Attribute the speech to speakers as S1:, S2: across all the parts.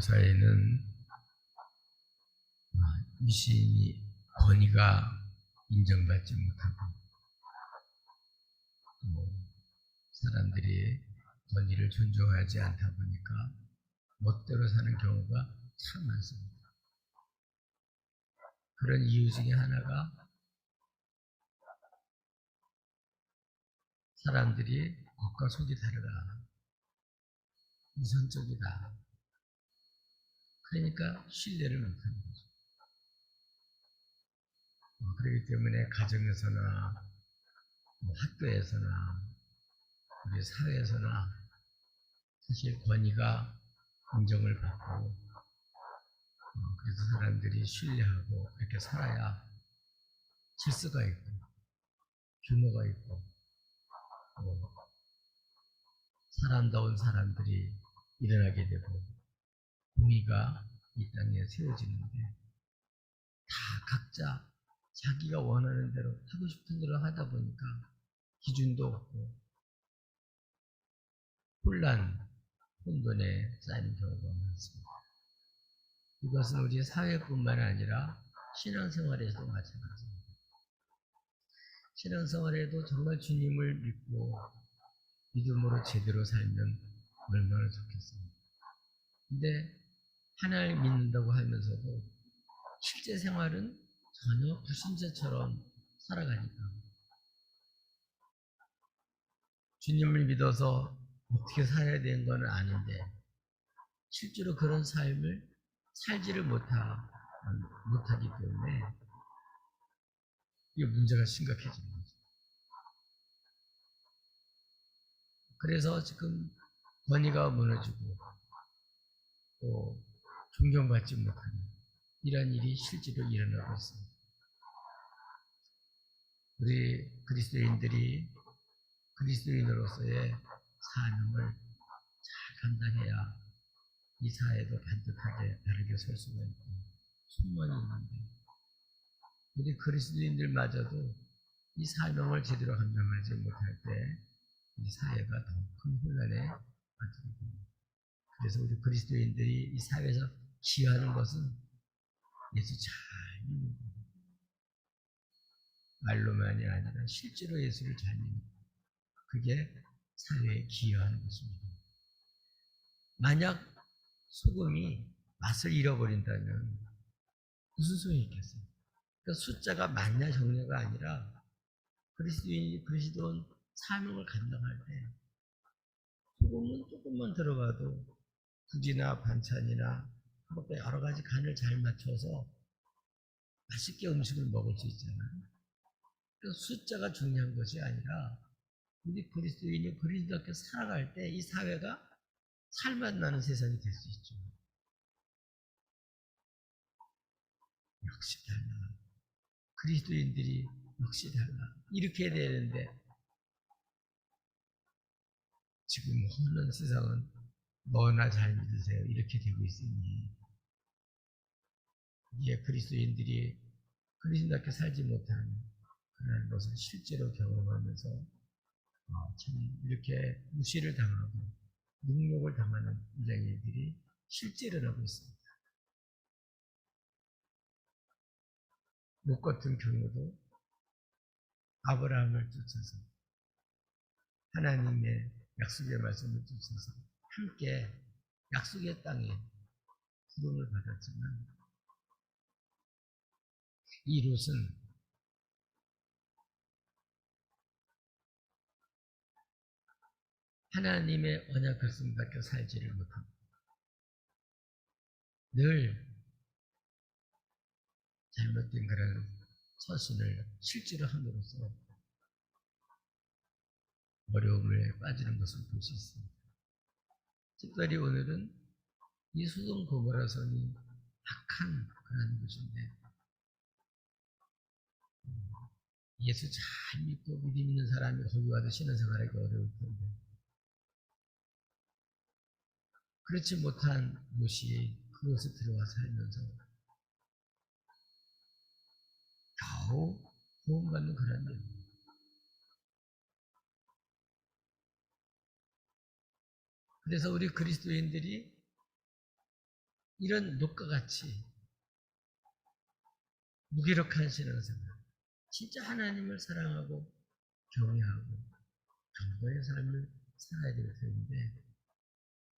S1: 사회는 유신이 권위가 인정받지 못하고 또 사람들이 권위를 존중하지 않다 보니까 멋대로 사는 경우가 참 많습니다. 그런 이유 중에 하나가 사람들이 겉과 속이 다르다, 우선적이다. 그러니까 신뢰를 못하는 거죠. 그렇기 때문에 가정에서나 학교에서나 우리 사회에서나 사실 권위가 인정을 받고 그래서 사람들이 신뢰하고 이렇게 살아야 질서가 있고 규모가 있고 사람다운 사람들이 일어나게 되고 공의가 이 땅에 세워지는데 다 각자 자기가 원하는 대로 하고 싶은 대로 하다 보니까 기준도 없고 혼돈에 쌓이는 경우가 많습니다. 이것은 우리 사회뿐만 아니라 신앙생활에서도 마찬가지입니다. 신앙생활에도 정말 주님을 믿고 믿음으로 제대로 살면 얼마나 좋겠습니까? 근데 하나님을 믿는다고 하면서도 실제 생활은 전혀 불신자처럼 살아가니까 주님을 믿어서 어떻게 살아야 되는 건 아는데 실제로 그런 삶을 살지를 못하기 때문에 이 문제가 심각해지는 거죠. 그래서 지금 권위가 무너지고 또 존경받지 못하는 이런 일이 실제로 일어나고 있습니다. 우리 그리스도인들이 그리스도인으로서의 사명을 잘 감당해야 이 사회도 반듯하게 다르게 설 수가 있고 소망이 있는데 우리 그리스도인들마저도 이 사명을 제대로 감당하지 못할 때 이 사회가 더 큰 혼란에 빠지게 됩니다. 그래서 우리 그리스도인들이 이 사회에서 기여하는 것은 예수 잘 믿는 겁니다. 말로만이 아니라 실제로 예수를 잘 믿는 것. 그게 사회에 기여하는 것입니다. 만약 소금이 맛을 잃어버린다면 무슨 소용이 있겠어요? 그러니까 숫자가 많냐 적냐가 아니라 그리스도인 사명을 감당할 때 소금은 조금만 들어가도 국이나 반찬이나 여러 가지 간을 잘 맞춰서 맛있게 음식을 먹을 수 있잖아요. 그래서 숫자가 중요한 것이 아니라 우리 그리스도인이 그리스도답게 살아갈 때 이 사회가 살맛 나는 세상이 될 수 있죠. 역시 달라. 그리스도인들이 역시 달라. 이렇게 해야 되는데 지금 흐르는 세상은 너나 잘 믿으세요. 이렇게 되고 있으니 이게 그리스도인들이 그리스도답게 살지 못하는 그런 것을 실제로 경험하면서 참 이렇게 무시를 당하고 능욕을 당하는 이런 일들이 실제 일어나고 있습니다. 롯 같은 경우도 아브라함을 쫓아서 하나님의 약속의 말씀을 쫓아서 함께 약속의 땅에 부름을 받았지만 이 롯은 하나님의 언약 백성답게 살지를 못합니다. 늘 잘못된 그런 처신을 실제로 함으로써 어려움에 빠지는 것을 볼 수 있습니다. 특별히 오늘은 이 소돔 고모라 성이 악한 그런 곳인데 예수 잘 믿고 믿음 있는 사람이 거기 와서 신앙생활하기 어려울 텐데 그렇지 못한 롯이 그곳에 들어와 살면서 겨우 구원받는 그런 일. 그래서 우리 그리스도인들이 이런 녹과 같이 무기력한 신앙생활, 진짜 하나님을 사랑하고 경외하고 경건의 삶을 살아야 될 텐데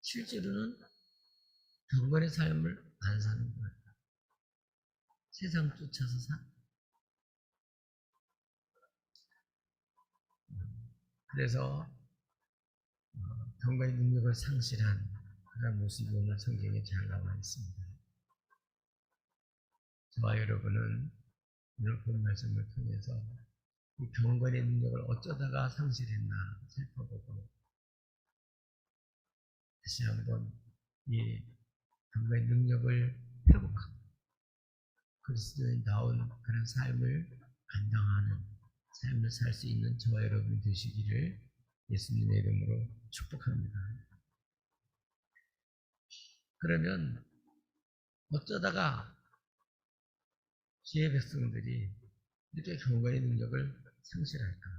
S1: 실제로는 경건의 삶을 안 사는 거예요. 세상 쫓아서 사. 그래서 경건의 능력을 상실한 그런 모습이 오늘 성경에 잘 나와 있습니다. 저와 여러분은 오늘 본 말씀을 통해서 이 경건의 능력을 어쩌다가 상실했나 살펴보고 다시 한번 이 경건의 능력을 회복하고 그리스도인다운 그런 삶을 감당하는 삶을 살 수 있는 저와 여러분이 되시기를 예수님의 이름으로 축복합니다. 그러면 어쩌다가 주의 백성들이 이렇게 경건의 능력을 상실할까?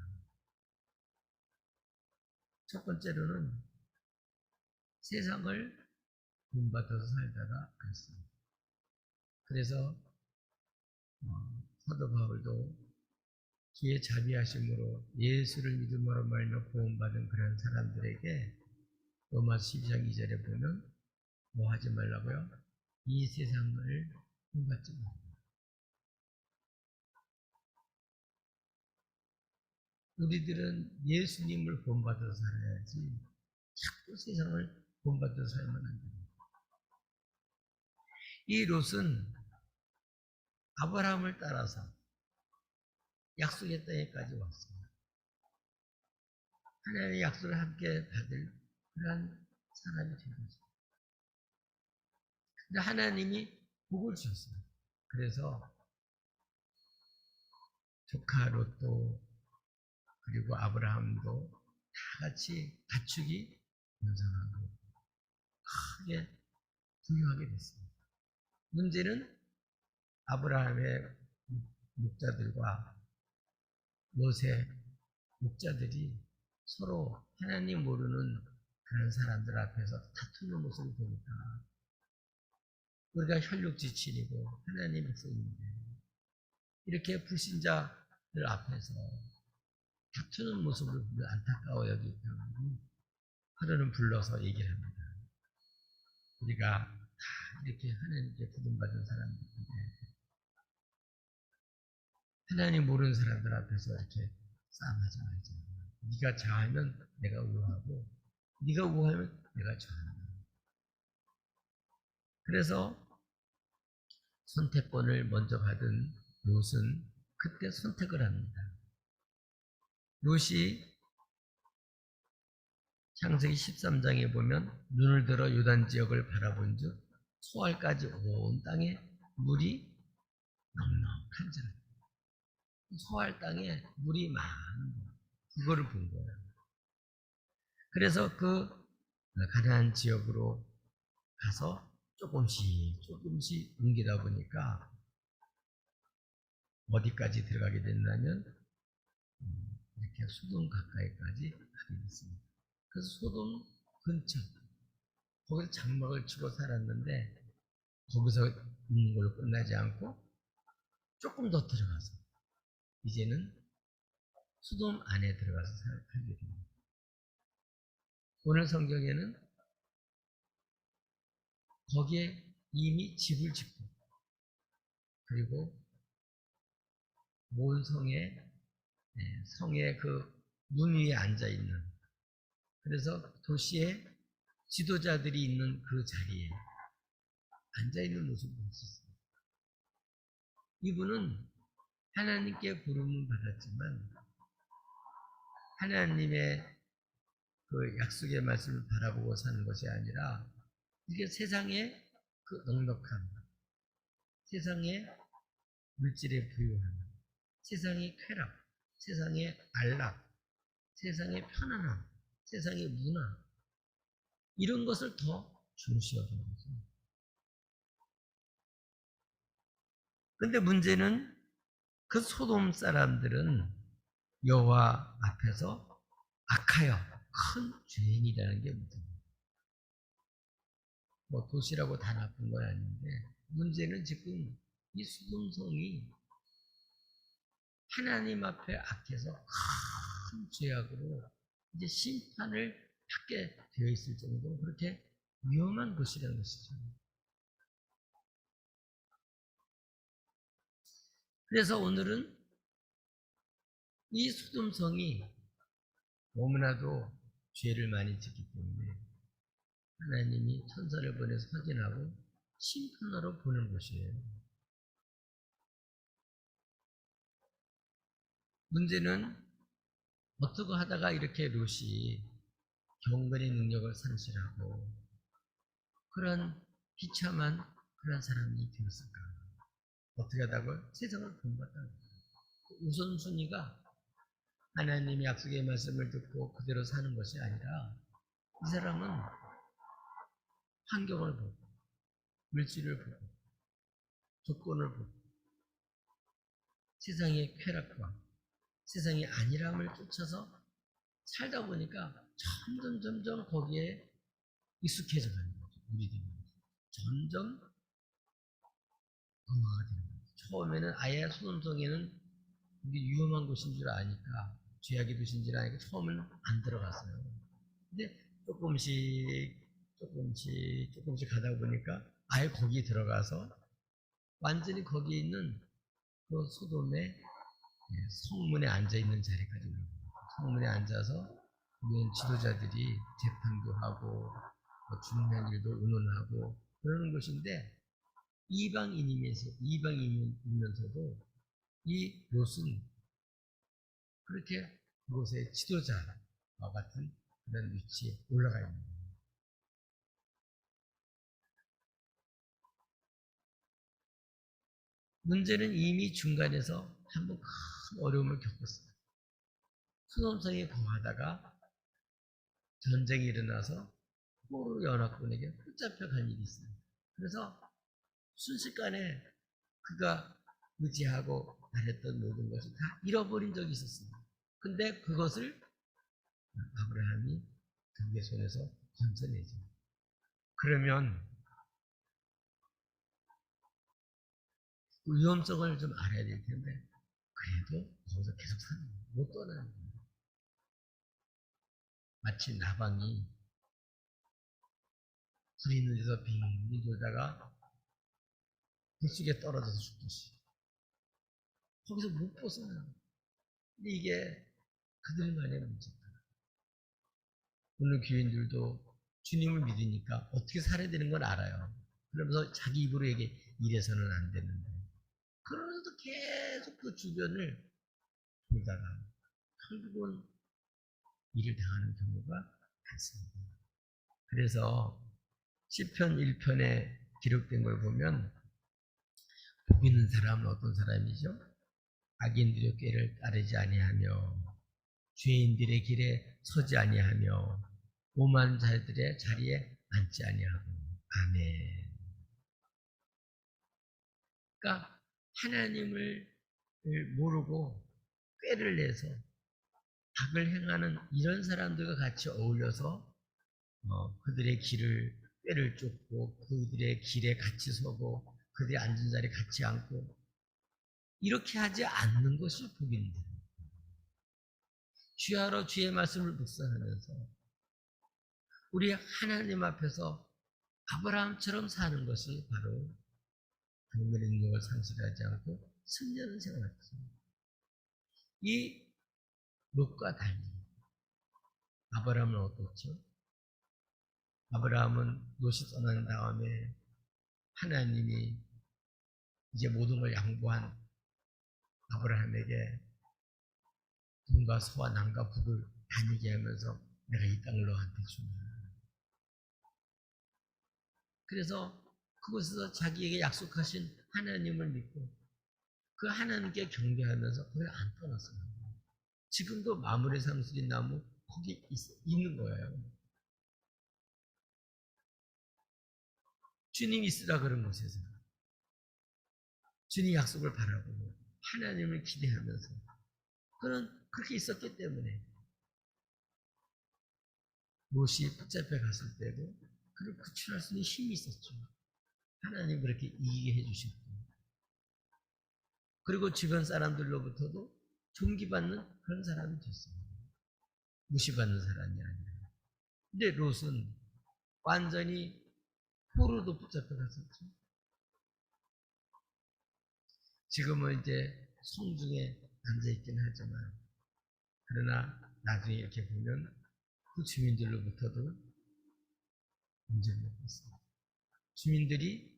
S1: 첫 번째로는 세상을 본받아서 살다가 그랬습니다. 그래서 사도 바울도 주의 자비하심으로 예수를 믿음으로 말며 구원받은 그런 사람들에게 로마 12장 2절에 보면 뭐 하지 말라고요? 이 세상을 본받지 말라. 우리들은 예수님을 본받아서 살아야지 자꾸 세상을 본받아서 살면 안 됩니다. 이 롯은 아브라함을 따라서 약속의 땅에까지 왔습니다. 하나님의 약속을 함께 받을 그러한 사람이 된 거죠. 근데 하나님이 복을 주셨어요. 그래서 조카 롯도 그리고 아브라함도 다 같이 가축이 번성하고 크게 부유하게 됐습니다. 문제는 아브라함의 목자들과 롯의 목자들이 서로 하나님 모르는 그런 사람들 앞에서 다투는 모습을 보니까 우리가 혈육지친이고 하나님 백성인데 이렇게 불신자들 앞에서 다투는 모습을 보면 안타까워 여기기 때문에 하루는 불러서 얘기를 합니다. 우리가 다 이렇게 하나님께 부름받은 사람들인데 하나님 모르는 사람들 앞에서 이렇게 싸움하지 말자. 네가 좌하면 내가 우하고 네가 우하면 내가 좌한다. 그래서 선택권을 먼저 받은 롯은 그때 선택을 합니다. 롯이 창세기 13장에 보면 눈을 들어 요단 지역을 바라본 즉 소알까지 온 땅에 물이 넉넉한지라. 소알 땅에 물이 많은 거예요. 그거를 본 거예요. 그래서 그 가나안 지역으로 가서 조금씩 옮기다 보니까 어디까지 들어가게 됐냐면 이렇게 소돔 가까이까지 가게 됐습니다. 그래서 소돔 근처 거기서 장막을 치고 살았는데 거기서 있는 걸로 끝나지 않고 조금 더 들어가서 이제는 소돔 안에 들어가서 살게 됩니다. 오늘 성경에는 거기에 이미 집을 짓고 그리고 성의 그 문 위에 앉아 있는 그래서 도시의 지도자들이 있는 그 자리에 앉아 있는 모습을 볼 수 있습니다. 이분은 하나님께 부름을 받았지만 하나님의 그 약속의 말씀을 바라보고 사는 것이 아니라 이게 세상의 그 넉넉함, 세상의 물질의 부유함, 세상의 쾌락, 세상의 안락, 세상의 편안함, 세상의 문화 이런 것을 더 중시 여기는 거죠. 근데 문제는 그 소돔 사람들은 여호와 앞에서 악하여 큰 죄인이라는 게 문제입니다. 뭐 도시라고 다 나쁜 건 아닌데 문제는 지금 이 수금성이 하나님 앞에 악해서 큰 죄악으로 이제 심판을 받게 되어 있을 정도로 그렇게 위험한 곳이라는 것이죠. 그래서 오늘은 이 소돔성이 너무나도 죄를 많이 짓기 때문에 하나님이 천사를 보내서 확인하고 심판하러 보는 것이에요. 문제는 어떻게 하다가 이렇게 롯이 경건의 능력을 상실하고 그런 비참한 그런 사람이 되었을까? 어떻게 하다가 세상을 본받다. 우선순위가 하나님의 약속의 말씀을 듣고 그대로 사는 것이 아니라 이 사람은 환경을 보고 물질을 보고 조건을 보고 세상의 쾌락과 세상의 안일함을 쫓아서 살다 보니까 점점 거기에 익숙해져 가는 거죠. 우리들이 점점 동화가 되는 거죠. 처음에는 아예 소돔성에는 이게 위험한 곳인 줄 아니까 죄악의 도시인 줄 아니까 처음에는 안 들어갔어요. 근데 조금씩 가다 보니까 아예 거기에 들어가서 완전히 거기에 있는 그 소돔의 성문에 앉아 있는 자리까지 올라가요. 성문에 앉아서 거기는 지도자들이 재판도 하고 뭐 중요한 일도 의논하고 그러는 곳인데 이방인이면서도 이 롯은 그렇게 그곳의 지도자와 같은 그런 위치에 올라가 있는 거예요. 문제는 이미 중간에서 한번 큰 어려움을 겪었어요. 소돔성에 거하다가 전쟁이 일어나서 포로 연합군에게 붙잡혀간 일이 있어요. 그래서 순식간에 그가 의지하고 바랬던 모든 것을 다 잃어버린 적이 있었습니다. 근데 그것을 아브라함이 그의 손에서 건져내죠. 그러면 위험성을 좀 알아야 될 텐데 그래도 거기서 계속 사는 거예요. 못 떠나는 거예요. 마치 나방이 불이 있는 데서 빙빙 돌다가 물속에 떨어져서 죽듯이 거기서 못 벗어나요. 근데 이게 그들만의 문제다. 오늘 교인들도 주님을 믿으니까 어떻게 살아야 되는 건 알아요. 그러면서 자기 입으로 얘기 이래서는 안 되는데 그러면서도 계속 그 주변을 돌다가 결국은 일을 당하는 경우가 많습니다. 그래서 시편 1편에 기록된 걸 보면 복 있는 사람은 어떤 사람이죠? 악인들의 꾀를 따르지 아니하며 죄인들의 길에 서지 아니하며 오만 자들의 자리에 앉지 아니하고 아멘. 그러니까 하나님을 모르고 꾀를 내서 악을 행하는 이런 사람들과 같이 어울려서 그들의 꾀를 쫓고 그들의 길에 같이 서고 그들의 앉은 자리에 같이 앉고 이렇게 하지 않는 것이 복인데 주야로 주의 말씀을 묵상하면서 우리 하나님 앞에서 아브라함처럼 사는 것이 바로 경건의 능력을 상실하지 않고 승리하는 생활입니다. 이 롯과 달리 아브라함은 어떻죠? 아브라함은 롯이 떠난 다음에 하나님이 이제 모든 걸 양보한 아브라함에게 동과 서와 남과 북을 다니게 하면서 내가 이 땅을 너한테 주마. 그래서 그곳에서 자기에게 약속하신 하나님을 믿고 그 하나님께 경배하면서 거기 안 떠났어요. 지금도 마물의 상수리 나무 거기 있는 거예요. 주님 있으라 그런 곳에서 주님 약속을 바라보고 하나님을 기대하면서 그는 그렇게 있었기 때문에 롯이 붙잡혀 갔을 때도 그를 구출할 수 있는 힘이 있었죠. 하나님 그렇게 이기게 해주셨고, 그리고 주변 사람들로부터도 존귀받는 그런 사람이 됐어요. 무시받는 사람이 아니라. 근데 롯은 완전히 포로도 붙잡혀 갔었죠. 지금은 이제 성중에 앉아있긴 하지만, 그러나 나중에 이렇게 보면 그 주민들로부터도 인정을 받았습니다. 주민들이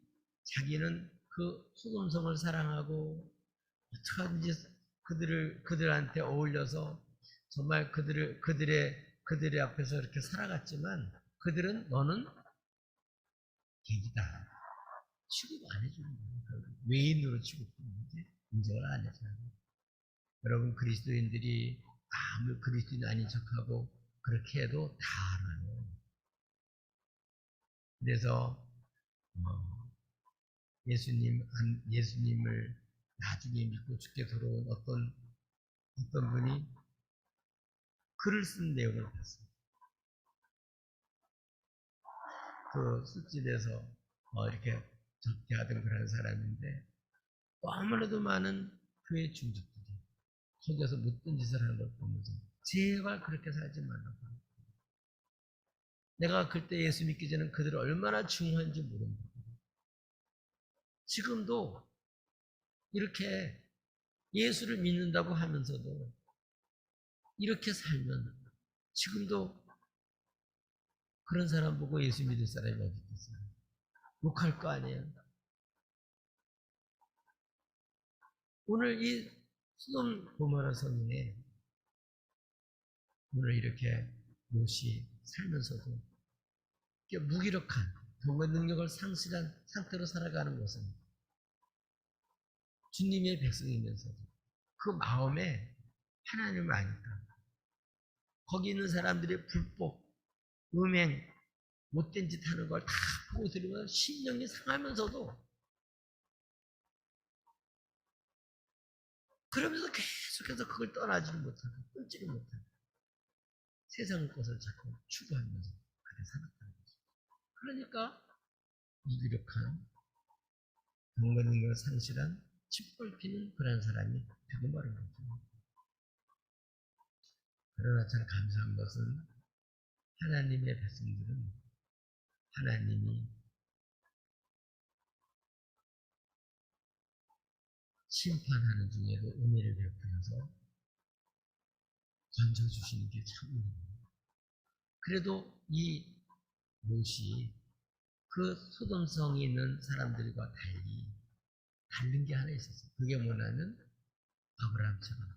S1: 자기는 그 소돔성을 사랑하고 어떻게든지 그들한테 어울려서 정말 그들의 앞에서 이렇게 살아갔지만, 그들은 너는 객이다, 취급 안 해주는 거예요. 외인으로 취급하는데 인정을 안 해줘요. 여러분, 그리스도인들이 아무 그리스도인 아닌 척하고 그렇게 해도 다 알아요. 그래서 예수님을 나중에 믿고 죽게 돌아온 어떤 분이 글을 쓴 내용을 봤어요. 그 술집에서 이렇게 접대하던 그런 사람인데, 아무래도 많은 교회 중직들이 거기서 못된 짓을 하는 걸 보면서 제발 그렇게 살지 말라고. 내가 그때 예수 믿기 전에 그들이 얼마나 중요한지 모릅니다. 지금도 이렇게 예수를 믿는다고 하면서도 이렇게 살면 지금도 그런 사람 보고 예수 믿을 사람이 어디 있겠어요? 욕할 거 아니에요. 오늘 이 소돔 고모라 성에 오늘 이렇게 롯이 살면서도 무기력한 경외 능력을 상실한 상태로 살아가는 것은 주님의 백성이면서도 그 마음에 하나님을 아니까 거기 있는 사람들의 불법, 음행, 못된 짓 하는 걸 다 보고 들으면 심령이 상하면서도 그러면서 계속해서 그걸 떠나지를 못하고 끊지를 못하고 세상 것을 자꾸 추구하면서 그렇게 살았다는 거죠. 그러니까 무기력한 경외 능력을 상실한 짓밟히는 그런 사람이 되고 말인 거죠. 그러나 참 감사한 것은 하나님의 백성들은 하나님이 심판하는 중에도 은혜를 베풀어서 건져주시는 게 참 은혜입니다. 그래도 이 롯이 그 소돔성이 있는 사람들과 달리 다른 게 하나 있었어요. 그게 뭐냐면 아브라함처럼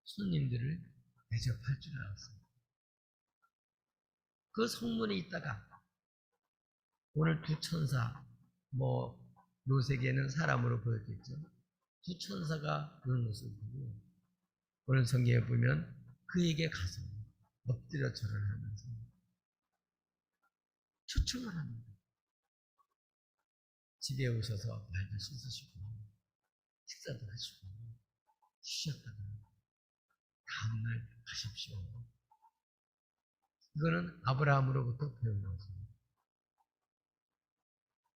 S1: 손님들을 대접할 줄 알았어요. 그 성문에 있다가 오늘 두 천사, 롯에게는 사람으로 보였겠죠. 두 천사가 그런 모습을 보고 오늘 성경에 보면 그에게 가서 엎드려 절을 하면서 초청을 합니다. 집에 오셔서 발도 씻으시고 식사도 하시고 쉬셨다가 다음날 가십시오. 이거는 아브라함으로부터 배운 것입니다.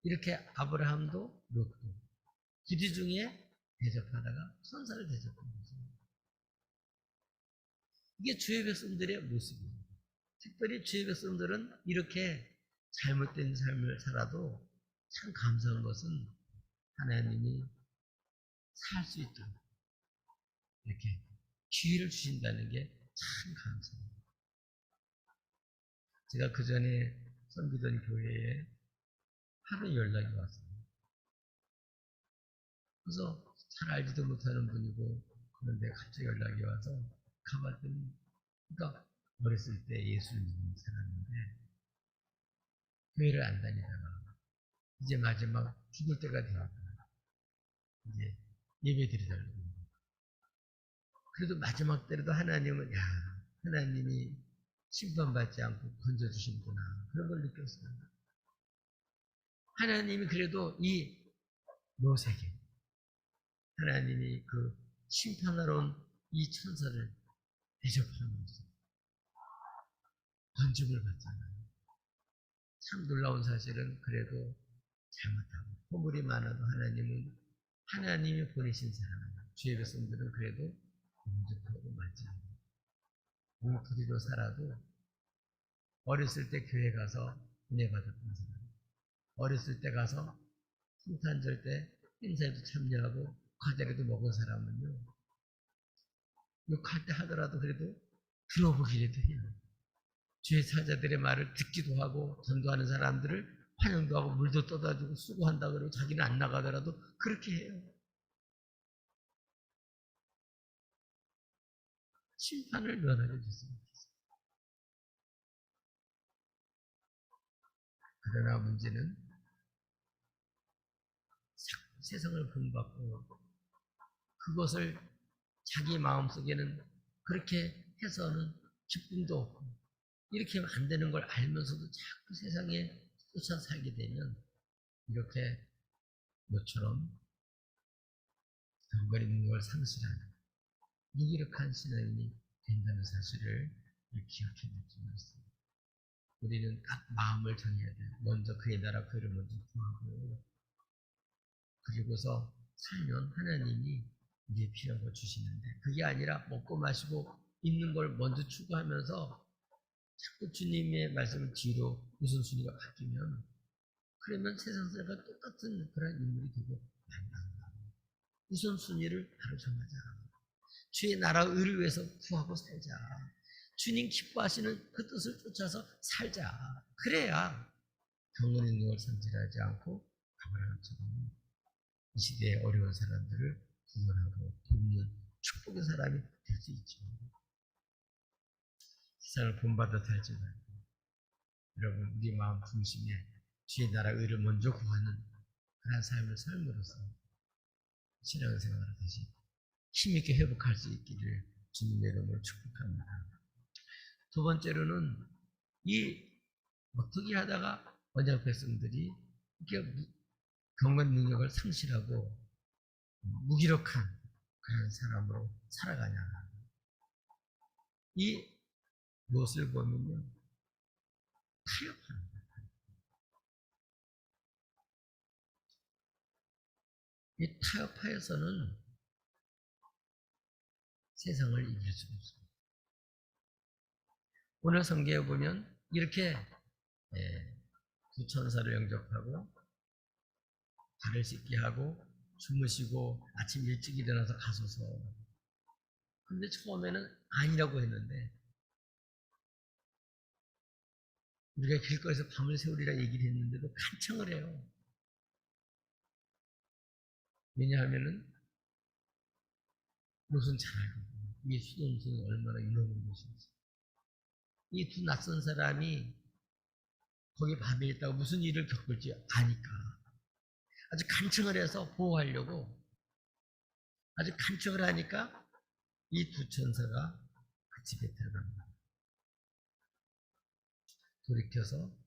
S1: 이렇게 아브라함도 롯도 기도 중에 대접하다가 천사를 대접한 것입니다. 이게 주의 백성들의 모습입니다. 특별히 주의 백성들은 이렇게 잘못된 삶을 살아도 참 감사한 것은 하나님이 살 수 있도록 이렇게 기회를 주신다는 게 참 감사합니다. 제가 그 전에 섬기던 교회에 하루 연락이 왔어요. 그래서 잘 알지도 못하는 분이고 그런데 갑자기 연락이 와서 가봤더니, 그러니까 어렸을 때 예수를 믿는 사람인데 교회를 안 다니다가 이제 마지막 죽을 때가 되니까 이제 예배 드리달라고. 그래도 마지막 때라도 하나님은 하나님이 심판받지 않고 건져주신구나, 그런 걸 느꼈어요. 하나님이 그래도 이 롯에게 하나님이 그 심판하러 온 이 천사를 대접하면서 번짐을 받잖아요. 참 놀라운 사실은 그래도 잘못하고 허물이 많아도 하나님이 보내신 사람이에요. 주의 백성들은 그래도 범죄하고 맞지 않아요. 웅크리로 살아도 어렸을 때 교회 가서 은혜 받았던 사람, 어렸을 때 가서 성탄절 때 행사에도 참여하고 과자라도 먹은 사람은요, 욕할 때 하더라도 그래도 들어보기라도 해요. 주의 사자들의 말을 듣기도 하고 전도하는 사람들을 환영도 하고 물도 떠다 주고 수고한다 그러고 자기는 안 나가더라도 그렇게 해요. 심판을 면하게 줬습니다. 그러나 문제는 세상을 본받고 그것을 자기 마음속에는 그렇게 해서는 기쁨도 없고 이렇게 하면 안 되는 걸 알면서도 자꾸 세상에 쫓아 살게 되면 이렇게 모처럼 경건의 능력을 상실하는 무기력한 신앙인이 된다는 사실을 기억해 두지 말습니다. 우리는 딱 마음을 정해야 돼요. 먼저 그의 나라 그를 먼저 구하고 그리고서 살면 하나님이 우리의 필요한 걸 주시는데 그게 아니라 먹고 마시고 있는 걸 먼저 추구하면서 자꾸 주님의 말씀을 뒤로 우선순위가 바뀌면 그러면 세상 사람과 똑같은 그런 인물이 되고 만난다. 우선순위를 바로 정하자. 주의 나라 의를 위해서 구하고 살자. 주님 기뻐하시는 그 뜻을 쫓아서 살자. 그래야 경건의 능력을 상실하지 않고 아브라함처럼 이 시대의 어려운 사람들을 구원하고 돕는 축복의 사람이 될 수 있죠. 세상을 본받아 살지 말고 여러분 우리 마음 중심에 주의 나라 의를 먼저 구하는 그런 삶을 삶으로써 신앙생활을 다시 힘있게 회복할 수 있기를 주님의 이름으로 축복합니다. 두 번째로는 이 어떻게 하다가 언약 백성들이 이렇게 경건 능력을 상실하고 무기력한 그런 사람으로 살아가냐. 이 무엇을 보면요. 타협하는 거예요. 이 타협하여서는 세상을 이길 수가 없습니다. 오늘 성경에 보면 이렇게 두 천사를 영접하고 발을 씻게 하고 주무시고 아침 일찍 일어나서 가소서. 근데 처음에는 아니라고 했는데 우리가 길거리에서 밤을 새우리라 얘기를 했는데도 간청을 해요. 왜냐하면은 무슨 잘 알고 이 수동성이 얼마나 위험한 것인지 이 두 낯선 사람이 거기 밤에 있다가 무슨 일을 겪을지 아니까 아주 간청을 해서 보호하려고 아주 간청을 하니까 이 두 천사가 그 집에 들어갑니다.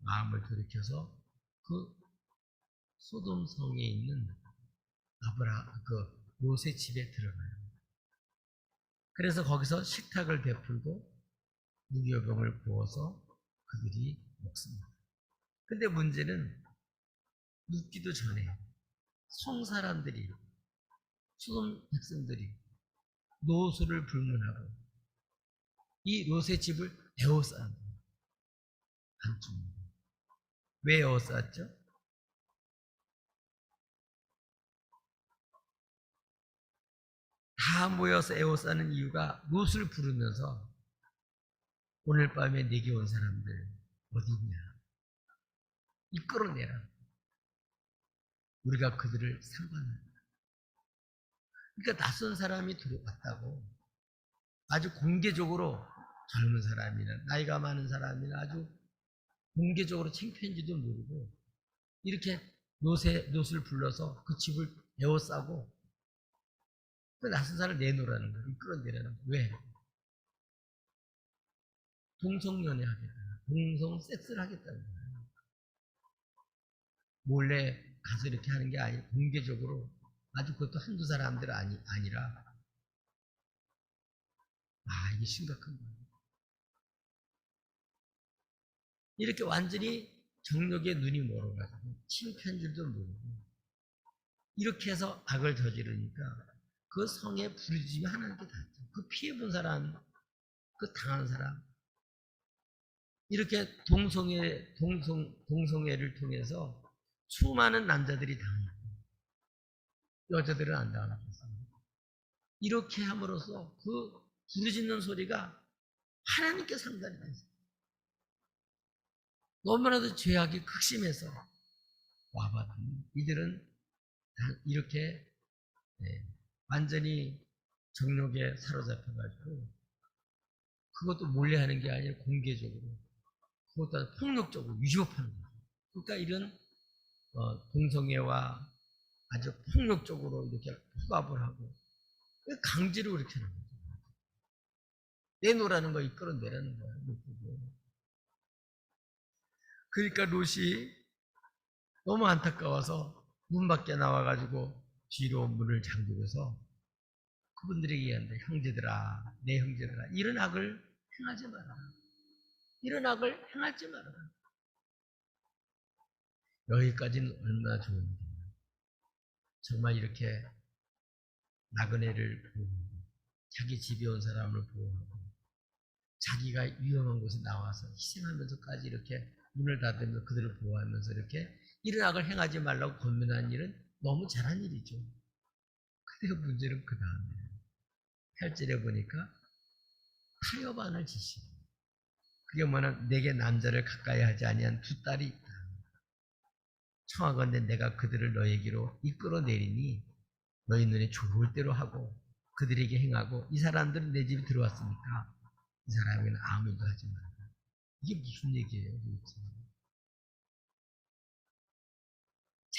S1: 마음을 돌이켜서 그 소돔 성에 있는 롯의 집에 들어가요. 그래서 거기서 식탁을 베풀고 무교병을 부어서 그들이 먹습니다. 근데 문제는 눕기도 전에 성 사람들이 소돔 백성들이 노소를 불문하고 이 롯의 집을 에워싸는 거예요. 한쪽으로. 왜 에워쌌죠? 다 모여서 에워싸는 이유가 롯을 부르면서 오늘 밤에 내게 온 사람들 어디 있냐? 이끌어내라. 우리가 그들을 상관한다. 그러니까 낯선 사람이 들어왔다고 아주 공개적으로 젊은 사람이나 나이가 많은 사람이나 아주 공개적으로 창피한지도 모르고 이렇게 롯을 불러서 그 집을 에워싸고 그 낯선 사람을 내놓으라는 거예요. 이끌어내라는 거예요. 왜? 동성연애 하겠다. 동성 섹스를 하겠다는 거예요. 몰래 가서 이렇게 하는 게 아니라 공개적으로 아주 그것도 한두 사람들 아니라 이게 심각한 거예요. 이렇게 완전히 정욕에 눈이 멀어가지고 창피한 줄도 모르고 이렇게 해서 악을 저지르니까 그 성에 부르짖음이 하나님께 닿죠. 그 피해본 사람, 그 당한 사람, 이렇게 동성애를 통해서 수많은 남자들이 당했고 여자들은 안 당하겠습니다. 이렇게 함으로써 그 부르짖는 소리가 하나님께 상달이 됐어요. 너무나도 죄악이 극심해서 와봤더니 이들은 이렇게 완전히 정욕에 사로잡혀가지고 그것도 몰래 하는 게 아니라 공개적으로 그것도 폭력적으로 위협하는 거죠. 그러니까 이런 동성애와 아주 폭력적으로 이렇게 후압을 하고 강제로 이렇게 하는 거죠. 내놓으라는 거 이끌어내라는 거예요. 그러니까 롯이 너무 안타까워서 문 밖에 나와가지고 뒤로 문을 잠그고서 그분들에게 얘기한다. 형제들아, 내 형제들아, 이런 악을 행하지 마라. 이런 악을 행하지 마라. 여기까지는 얼마나 좋은데. 정말 이렇게 나그네를 보호하고 자기 집에 온 사람을 보호하고 자기가 위험한 곳에 나와서 희생하면서까지 이렇게 문을 닫으면서 그들을 보호하면서 이렇게 이런 악을 행하지 말라고 권면한 일은 너무 잘한 일이죠. 근데 문제는 그 다음에 8절에 보니까 타협안을 지시고 그게 뭐냐 내게 남자를 가까이 하지 아니한 두 딸이 있다. 청하건대 내가 그들을 너에게로 이끌어내리니 너희 눈에 좋을 대로 하고 그들에게 행하고 이 사람들은 내 집에 들어왔으니까 이 사람에게는 아무 일도 하지 마라. 이게 무슨 얘기예요? 도대체?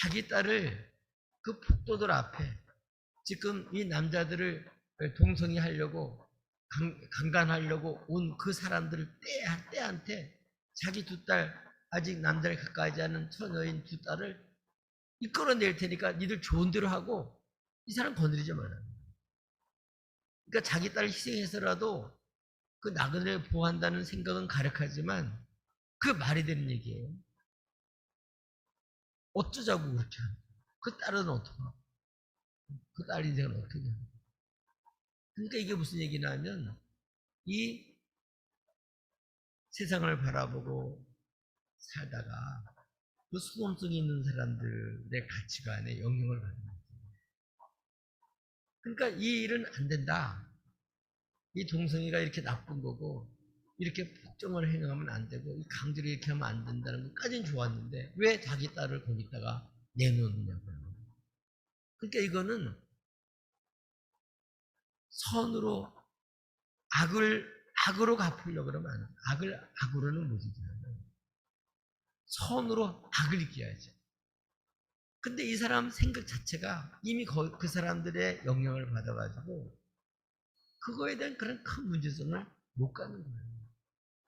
S1: 자기 딸을 그 폭도들 앞에 지금 이 남자들을 동성이 하려고 강간하려고 온 그 사람들을 때한테 자기 두 딸 아직 남자를 가까이 하지 않은 처녀인 두 딸을 이끌어낼 테니까 니들 좋은 대로 하고 이 사람 건드리지 마라. 그러니까 자기 딸을 희생해서라도 그 나그네를 보호한다는 생각은 가력하지만 그 말이 되는 얘기예요. 어쩌자고 그렇게 하는 그 딸은 어떻게 하고 그 딸 인생은 어떻게 하고 그러니까 이게 무슨 얘기냐면 이 세상을 바라보고 살다가 그 수동성이 있는 사람들의 가치관에 영향을 받는 거예요. 그러니까 이 일은 안 된다. 이 동성애가 이렇게 나쁜 거고 이렇게 폭정을 행하면 안 되고 이 강제로 이렇게 하면 안 된다는 것까지는 좋았는데 왜 자기 딸을 거기다가 내놓느냐고요. 그러니까 이거는 선으로 악으로 갚으려고 그러면 안 돼. 악을 악으로는 못 이겨요. 선으로 악을 이겨야죠. 근데 이 사람 생각 자체가 이미 그 사람들의 영향을 받아가지고 그거에 대한 그런 큰 문제성을 못 갖는 거예요.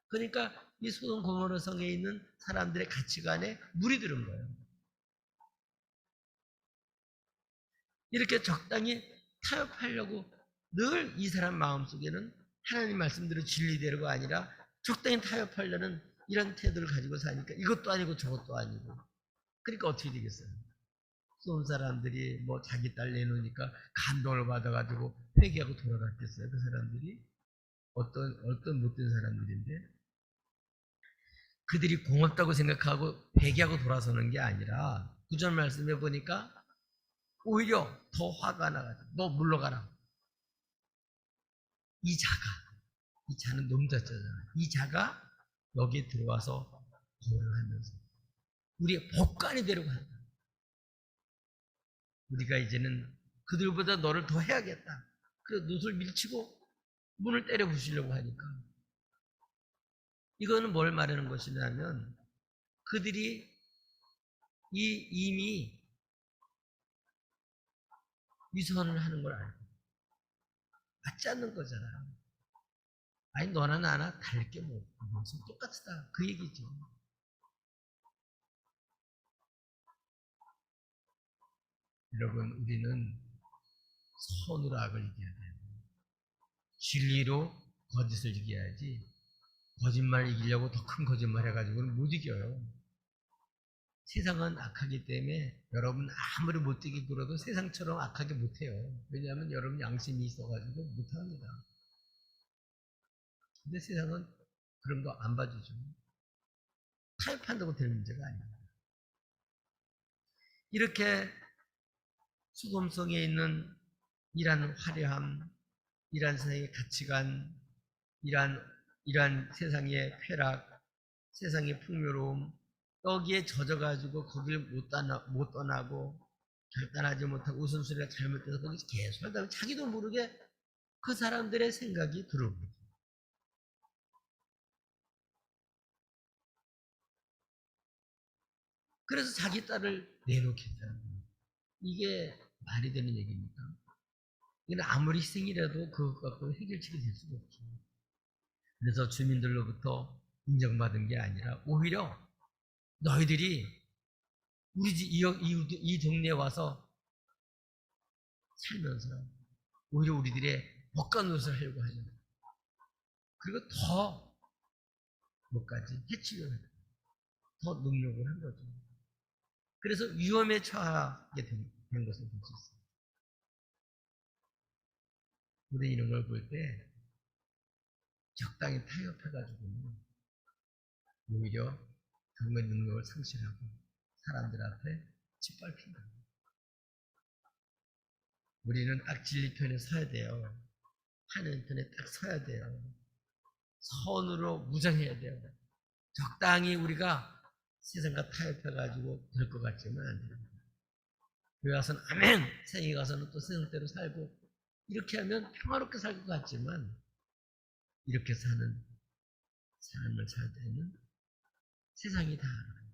S1: 그러니까 이 소돔 고모라 성에 있는 사람들의 가치관에 물이 들은 거예요. 이렇게 적당히 타협하려고 늘 이 사람 마음속에는 하나님 말씀대로 진리대로가 아니라 적당히 타협하려는 이런 태도를 가지고 사니까 이것도 아니고 저것도 아니고 그러니까 어떻게 되겠어요? 쏜 사람들이 뭐 자기 딸 내놓으니까 감동을 받아가지고 회개하고 돌아갔겠어요? 그 사람들이 어떤 못된 사람들인데 그들이 고맙다고 생각하고 회개하고 돌아서는 게 아니라 구절 말씀해 보니까 오히려 더 화가 나가지고 너 물러가라. 이 자는 놈자자잖아. 이 자가 여기에 들어와서 거를 하면서 우리의 법관이 되려고 한다. 우리가 이제는 그들보다 너를 더 해야겠다. 그래서 노를 밀치고 문을 때려 부수려고 하니까 이거는 뭘 말하는 것이냐면 그들이 이미 위선을 하는 걸 알고 맞지 않는 거잖아. 아니 너나 나나 다를 게 뭐 똑같다 그 얘기죠. 여러분 우리는 선으로 악을 이겨야 돼요. 진리로 거짓을 이겨야지 거짓말 이기려고 더 큰 거짓말 해가지고는 못 이겨요. 세상은 악하기 때문에 여러분 아무리 못되게 굴어도 세상처럼 악하게 못해요. 왜냐하면 여러분 양심이 있어가지고 못합니다. 근데 세상은 그런 거 안 봐주죠. 타협한다고 될 문제가 아닙니다. 이렇게 수범성에 있는 이러한 화려함, 이러한 세상의 가치관, 이러한 세상의 쾌락, 세상의 풍요로움, 여기에 젖어가지고 거기를 못 떠나고 결단하지 못하고 웃음소리가 잘못돼서 거기서 계속 하다 보면 자기도 모르게 그 사람들의 생각이 들어오고, 그래서 자기 딸을 내놓겠다는 거예요. 이게 말이 되는 얘기입니까? 이건 아무리 희생이라도 그것 갖고 해결책이 될 수가 없죠. 그래서 주민들로부터 인정받은 게 아니라 오히려 너희들이 우리 집 이 동네에 와서 살면서 오히려 우리들의 먹가 노릇을 하려고 하죠. 그리고 더 뭐까지 해치려고 해요. 더 능력을 한 거죠. 그래서 위험에 처하게 된 것을 볼 수 있어요. 우리 이런 걸 볼 때 적당히 타협해가지고 오히려 정말 능력을 상실하고 사람들 앞에 짓밟힌다. 우리는 딱 진리편에 서야 돼요. 하나님 편에 딱 서야 돼요. 선으로 무장해야 돼요. 적당히 우리가 세상과 타협해가지고 될 것 같지만 안 됩니다. 교회 가서는 아멘, 생에 가서는 또 세상대로 살고 이렇게 하면 평화롭게 살 것 같지만 이렇게 사는 삶을 살 때는 세상이 다 알아요.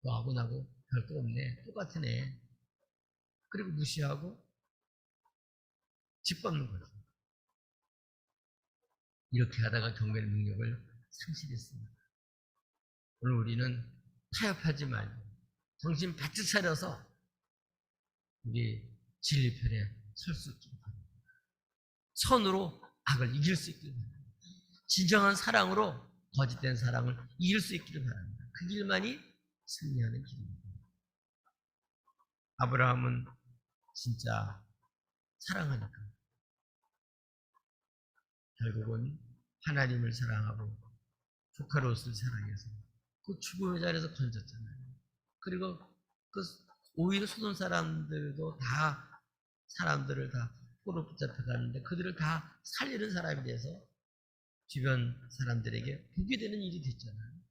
S1: 너하고 나하고 별거 없네, 똑같은 애. 그리고 무시하고 짓밟는 거죠. 이렇게 하다가 경배의 능력을 상실했습니다. 오늘 우리는 타협하지 말고 정신 바짝 차려서 우리 진리편에 설 수 있길 바랍니다. 선으로 악을 이길 수 있길 바랍니다. 진정한 사랑으로 거짓된 사랑을 이길 수 있기를 바랍니다. 그 길만이 승리하는 길입니다. 아브라함은 진짜 사랑하니까 결국은 하나님을 사랑하고 조카 롯을 사랑해서 그 죽음의 자리에서 건졌잖아요. 그리고 그 오히려 소돔 사람들도 다 사람들을 다 포로 붙잡혀 가는데 그들을 다 살리는 사람이 돼서 주변 사람들에게 복이 되는 일이 됐잖아요.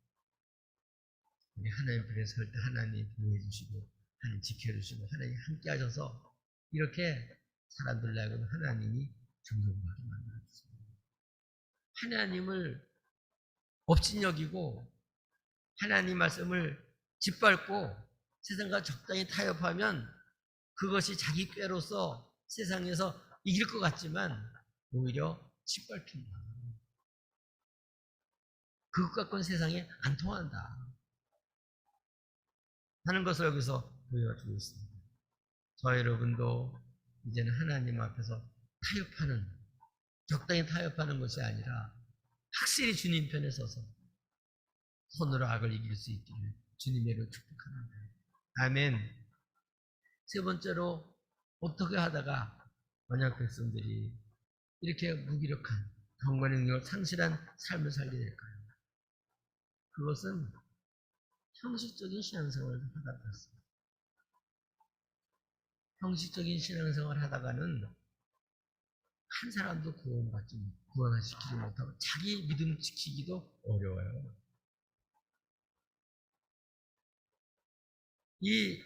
S1: 우리 하나님 편에 설 때 하나님 보호해 주시고 하나님 지켜주시고 하나님 함께 하셔서 이렇게 사람들 하여금 하나님이 존경하게 만들어주세요. 하나님을 업신여기고 하나님 말씀을 짓밟고 세상과 적당히 타협하면 그것이 자기 꾀로서 세상에서 이길 것 같지만 오히려 짓밟힌다. 그것 갖고는 세상에 안 통한다 하는 것을 여기서 보여주고 있습니다. 저 여러분도 이제는 하나님 앞에서 타협하는, 적당히 타협하는 것이 아니라 확실히 주님 편에 서서 손으로 악을 이길 수 있기를 주님의 이름으로 축복합니다. 아멘. 세 번째로 어떻게 하다가 언약 백성들이 이렇게 무기력한 경건의 능력을 상실한 삶을 살게 될까요? 그것은 형식적인 신앙생활을 하다 보았습니다. 형식적인 신앙생활을 하다가는 한 사람도 구원시키지 못하고 자기 믿음 지키기도 어려워요. 이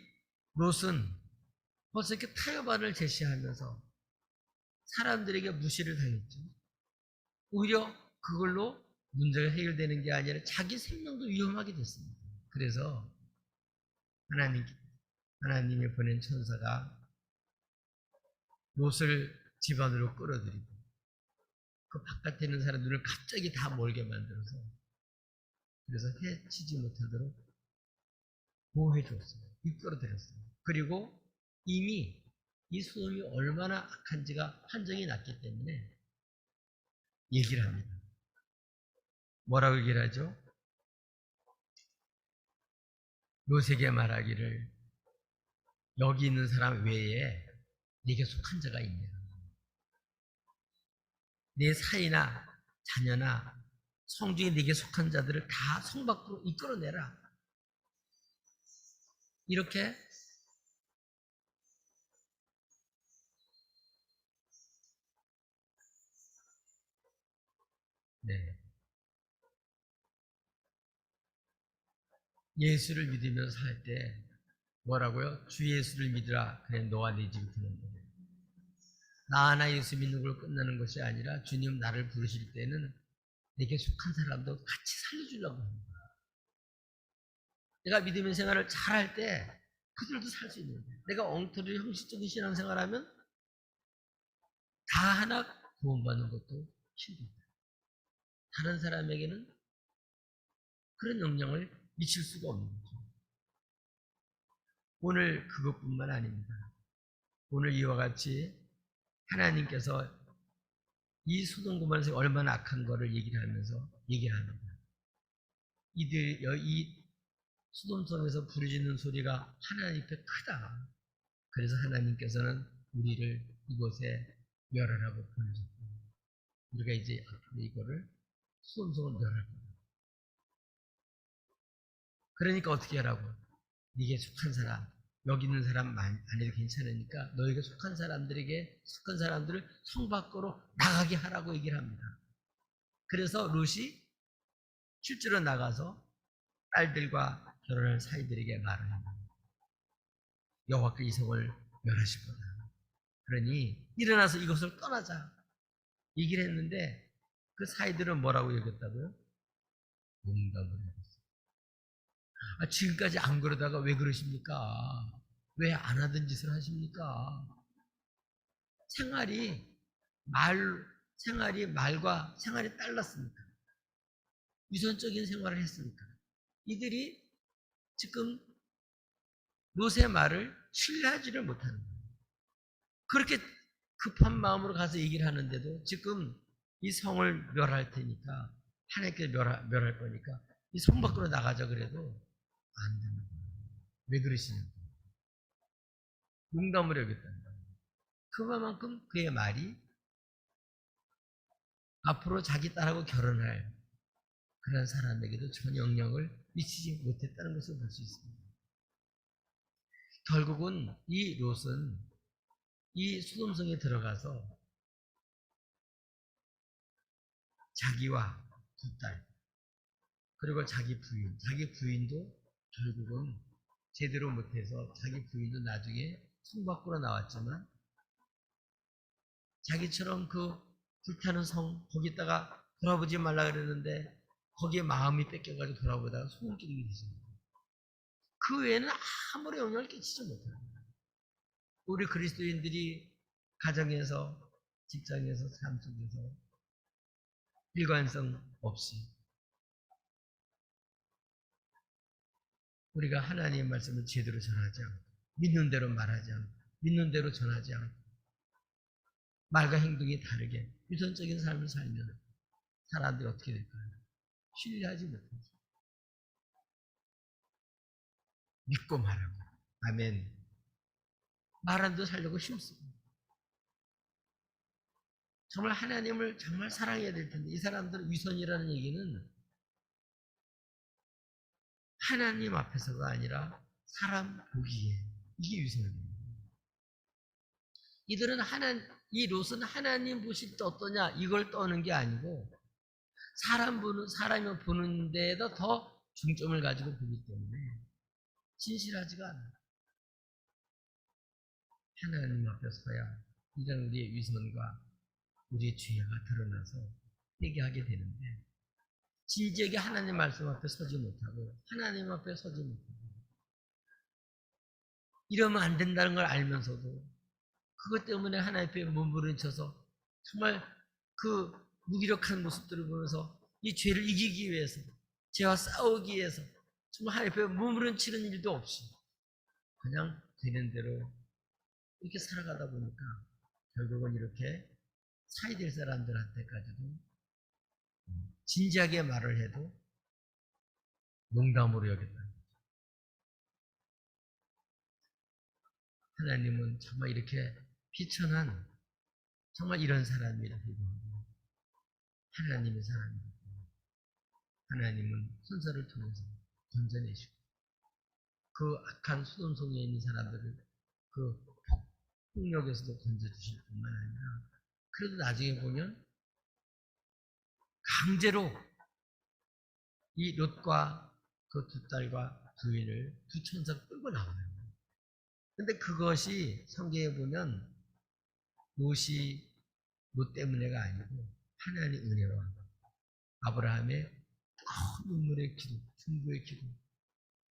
S1: 롯은 벌써 이렇게 타협안을 제시하면서 사람들에게 무시를 당했죠. 오히려 그걸로 문제가 해결되는 게 아니라 자기 생명도 위험하게 됐습니다. 그래서 하나님이 보낸 천사가 롯을 집 안으로 끌어들이고 그 바깥에 있는 사람 눈을 갑자기 다 멀게 만들어서 그래서 해치지 못하도록 보호해 줬어요. 이끌어들였어요. 그리고 이미 이 소돔이 얼마나 악한지가 판정이 났기 때문에 얘기를 합니다. 뭐라고 얘기를 하죠? 롯에게 말하기를 여기 있는 사람 외에 네게 속한 자가 있냐. 내 사이나 자녀나 성중에 네게 속한 자들을 다 성 밖으로 이끌어내라. 이렇게 네. 예수를 믿으면서 살 때 뭐라고요? 주 예수를 믿으라. 그래 너와 네 집이 되는 거예요. 나 하나 예수 믿는 걸 끝나는 것이 아니라 주님 나를 부르실 때는 내게 속한 사람도 같이 살려주려고 합니다. 내가 믿음의 생활을 잘할 때 그들도 살 수 있는 거예요. 내가 엉터리 형식적인 신앙생활하면 다 하나 구원받는 것도 힘듭니다. 다른 사람에게는 그런 영향을 미칠 수가 없는 거죠. 오늘 그것뿐만 아닙니다. 오늘 이와 같이 하나님께서 이 소돔 고모라에서 얼마나 악한 거를 얘기를 하면서 얘기를 합니다. 이 소돔성에서 부르짖는 소리가 하나님 앞에 크다. 그래서 하나님께서는 우리를 이곳에 멸하라고 보내셨고 우리가 이제 앞으로 이거를 소돔성을 멸할 거다. 그러니까 어떻게 하라고? 네게 속한 사람, 여기 있는 사람 안 해도 괜찮으니까 너에게 속한 사람들에게 속한 사람들을 성 밖으로 나가게 하라고 얘기를 합니다. 그래서 롯이 실제로 나가서 딸들과 결혼한 사이들에게 말을 합니다. 여호와께 이 성을 멸하실 거다. 그러니 일어나서 이것을 떠나자 얘기를 했는데 그 사이들은 뭐라고 여겼다고요? 농담을 해줬어요. 지금까지 안 그러다가 왜 그러십니까? 왜 안 하던 짓을 하십니까? 생활이 말 생활이 말과 생활이 달랐으니까 유선적인 생활을 했으니까 이들이 지금 롯의 말을 신뢰하지를 못하는 거예요. 그렇게 급한 마음으로 가서 얘기를 하는데도 지금 이 성을 멸할 테니까 하나님께 멸할 거니까 이 성 밖으로 나가자 그래도 안 되는 거예요. 왜 그러시냐고. 농담을 여겼다는 거예요. 그만큼 그의 말이 앞으로 자기 딸하고 결혼할 그런 사람에게도 전혀 영향을 미치지 못했다는 것을 볼 수 있습니다. 결국은 이 롯은 이 소돔성에 들어가서 자기와 두 딸, 그리고 자기 부인도 결국은 제대로 못해서 자기 부인도 나중에 성 밖으로 나왔지만 자기처럼 그 불타는 성 거기다가 돌아보지 말라 그랬는데 거기에 마음이 뺏겨가지고 돌아보다가 소금 끼리게 되습니다. 그 외에는 아무런 영향을 끼치지 못합니다. 우리 그리스도인들이 가정에서 직장에서 삶 속에서 일관성 없이 우리가 하나님의 말씀을 제대로 전하지 않고 믿는 대로 말하지 않고 믿는 대로 전하지 않고 말과 행동이 다르게 유선적인 삶을 살면 사람들이 어떻게 될까요? 신뢰하지 못하죠. 믿고 말하고 아멘. 말한 대로 살려고 힘씁니다. 정말 하나님을 정말 사랑해야 될 텐데 이 사람들은 위선이라는 얘기는 하나님 앞에서가 아니라 사람 보기에 이게 위선입니다. 이들은 이 롯은 하나님 보실 때 어떠냐 이걸 떠는 게 아니고 사람이 보는 데에다 더 중점을 가지고 보기 때문에 진실하지가 않아요. 하나님 앞에 서야 이런 우리의 위선과 우리의 죄가 드러나서 회개하게 되는데 진지하게 하나님 말씀 앞에 서지 못하고 하나님 앞에 서지 못하고 이러면 안 된다는 걸 알면서도 그것 때문에 하나님 앞에 몸부림쳐서 정말 그 무기력한 모습들을 보면서 이 죄를 이기기 위해서 죄와 싸우기 위해서 정말 하나님 앞에 몸부림치는 일도 없이 그냥 되는 대로 이렇게 살아가다 보니까 결국은 이렇게 사이될 사람들한테까지도 진지하게 말을 해도 농담으로 여겼다. 하나님은 정말 이렇게 비천한 정말 이런 사람이라 불구하고 하나님의 사람입니다. 하나님은 선사를 통해서 건져내시고 그 악한 수동성에 있는 사람들을 그 폭력에서도 건져주실 뿐만 아니라 그래도 나중에 보면 강제로 이 롯과 그 두 딸과 부인을 두 천사가 끌고 나와요. 근데 그것이 성경에 보면 롯 때문에가 아니고 하나님의 은혜와 아브라함의 눈물의 기도, 중보의 기도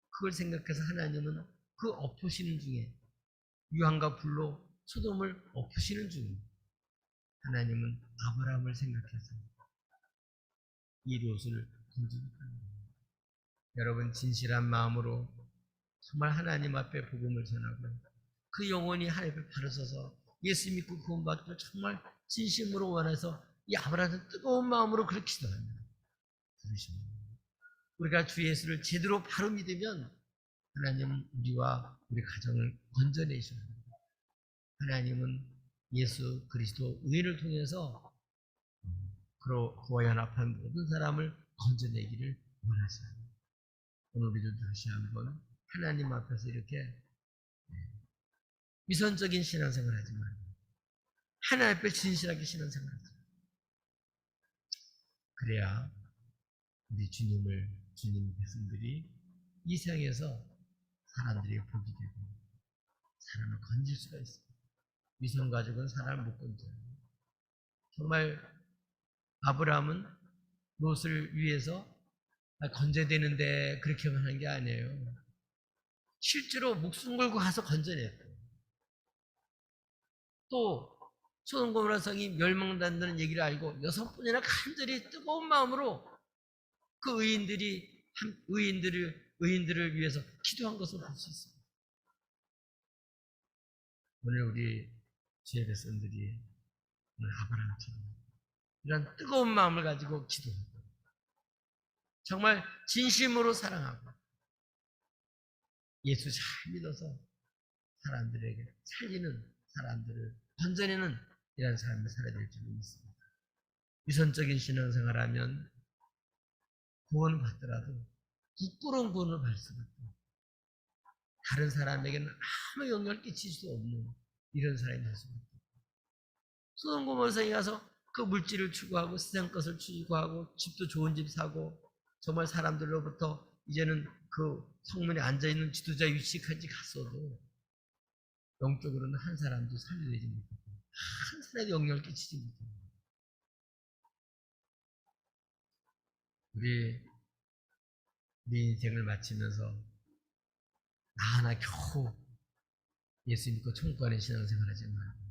S1: 그걸 생각해서 하나님은 그 엎으시는 중에 유황과 불로 소돔을 엎으시는 중에 하나님은 아브라함을 생각해서 이 롯을 건져줬다는 거예요. 여러분 진실한 마음으로 정말 하나님 앞에 복음을 전하고 그 영혼이 하나님 앞에 바로 서서 예수 믿고 구원받고 정말 진심으로 원해서 이 아브라함은 뜨거운 마음으로 그렇게 기도합니다. 들으십니다. 우리가 주 예수를 제대로 바로 믿으면 하나님은 우리와 우리 가정을 건져내셔야 합니다. 하나님은 예수 그리스도 의를 통해서 구와 연합한 모든 사람을 건져내기를 원하십니다. 오늘 우리도 다시 한번 하나님 앞에서 이렇게 위선적인 신앙생활 하지 말고 하나님 앞에 진실하게 신앙생활 하자. 그래야 우리 주님 백성들이 이 세상에서 사람들이 복이 되고 사람을 건질 수가 있습니다. 위선 가지고는 사람을 못 건져요. 정말 아브라함은 롯을 위해서 건져야 되는데 그렇게만 한 게 아니에요. 실제로 목숨 걸고 가서 건져냈고 또 소돔 고모라 성이 멸망한다는 얘기를 알고 6번이나 간절히 뜨거운 마음으로 그 의인들을 위해서 기도한 것을 볼 수 있습니다. 오늘 우리 주의 백성들이 오늘 아브라함처럼 이런 뜨거운 마음을 가지고 기도하고 정말 진심으로 사랑하고 예수 잘 믿어서 사람들에게 살리는 사람들을 건져내는 이런 삶을 살아야 될 줄 믿습니다. 위선적인 신앙생활하면 구원을 받더라도 부끄러운 구원을 받을 수밖에 없고 다른 사람에게는 아무 영향을 끼칠 수 없는 이런 사람이 될 수밖에 없고 소돔 고모라 성에 가서 그 물질을 추구하고 세상 것을 추구하고 집도 좋은 집 사고 정말 사람들로부터 이제는 그 성문에 앉아있는 지도자 위치까지 갔어도 영적으로는 한 사람도 살려내지 못하고 한 사람에게 영향을 끼치지 못하고 우리 인생을 마치면서 나 하나 겨우 예수 믿고 천국 가는 신앙생활 하지 말고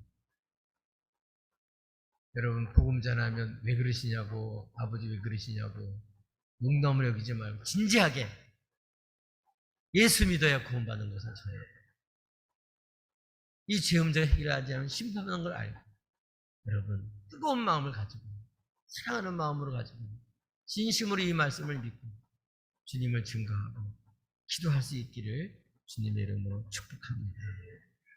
S1: 여러분 복음 전하면 왜 그러시냐고 아버지 왜 그러시냐고 농담을 여기지 말고 진지하게 예수 믿어야 구원받는 것을 전해요. 이 죄 문제가 해결하지 않으면 심판하는 걸 알고 여러분 뜨거운 마음을 가지고 사랑하는 마음으로 가지고 진심으로 이 말씀을 믿고 주님을 증거하고 기도할 수 있기를 주님의 이름으로 축복합니다.